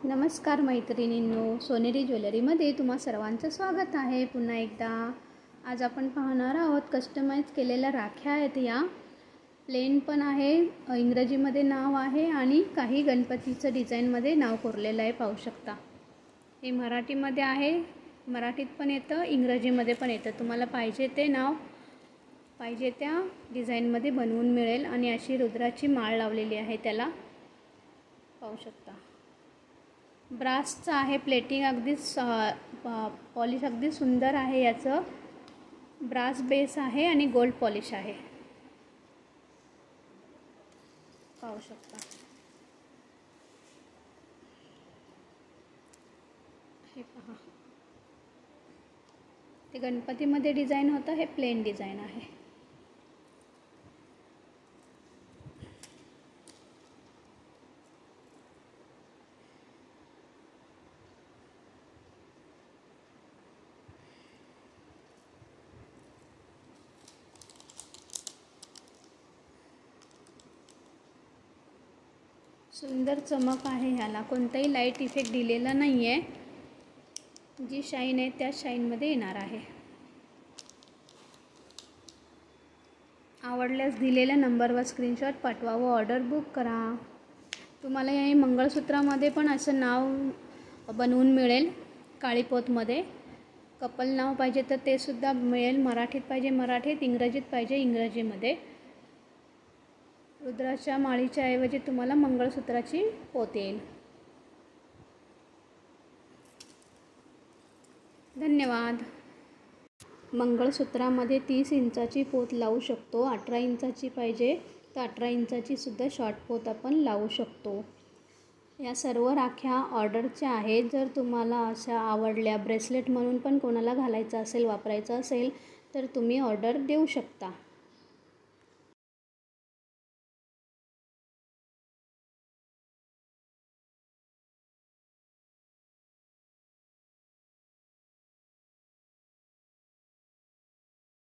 नमस्कार मैत्रिणींनो, सोनेरी ज्वेलरीमध्ये तुम्हा सर्वांचं स्वागत आहे पुन्हा एकदा. आज आपण पाहणार आहोत कस्टमाइज केलेल्या राख्या आहेत. या प्लेन पण आहे, इंग्रजीमध्ये नाव आहे आणि काही गणपतीचं डिझाईनमध्ये नाव कोरलेलं आहे, पाहू शकता. हे मराठीमध्ये आहे, मराठीत पण येतं, इंग्रजीमध्ये पण येतं. तुम्हाला पाहिजे ते नाव पाहिजे त्या डिझाईनमध्ये बनवून मिळेल. आणि अशी रुद्राची माळ लावलेली आहे, त्याला पाहू शकता. ब्रासचं आहे, प्लेटिंग अगदी पॉलिश अगदी सुंदर आहे. याचं ब्रास बेस आहे आणि गोल्ड पॉलिश आहे, पाहू शकता. हे पहा, ते गणपतीमध्ये डिझाईन होतं, हे प्लेन डिझाईन आहे. सुंदर चमक आहे, ह्याला कोणताही लाईट इफेक्ट दिलेला नाही आहे. जी शाईन आहे त्या शाईनमध्ये येणार आहे. आवडल्यास दिलेल्या नंबरवर स्क्रीनशॉट पाठवा व ऑर्डर बुक करा. तुम्हाला या मंगळसूत्रामध्ये पण असं नाव बनवून मिळेल, काळीपोतमध्ये. कपल नाव पाहिजे तर ते सुद्धा मिळेल. मराठीत पाहिजे मराठीत, इंग्रजीत पाहिजे इंग्रजीमध्ये. रुद्राच्या माळीच्या ऐवजी तुम्हाला मंगळसूत्राची पोत येईल. धन्यवाद. मंगळसूत्रामध्ये 30 इंचाची पोत लावू शकतो. 18 इंचाची पाहिजे तर 18 इंचाची सुद्धा शॉर्ट पोत आपण लावू शकतो. या सर्व राख्या ऑर्डरच्या आहेत. जर तुम्हाला अशा आवडल्या, ब्रेसलेट म्हणून पण कोणाला घालायचं असेल, वापरायचं असेल तर तुम्ही ऑर्डर देऊ शकता.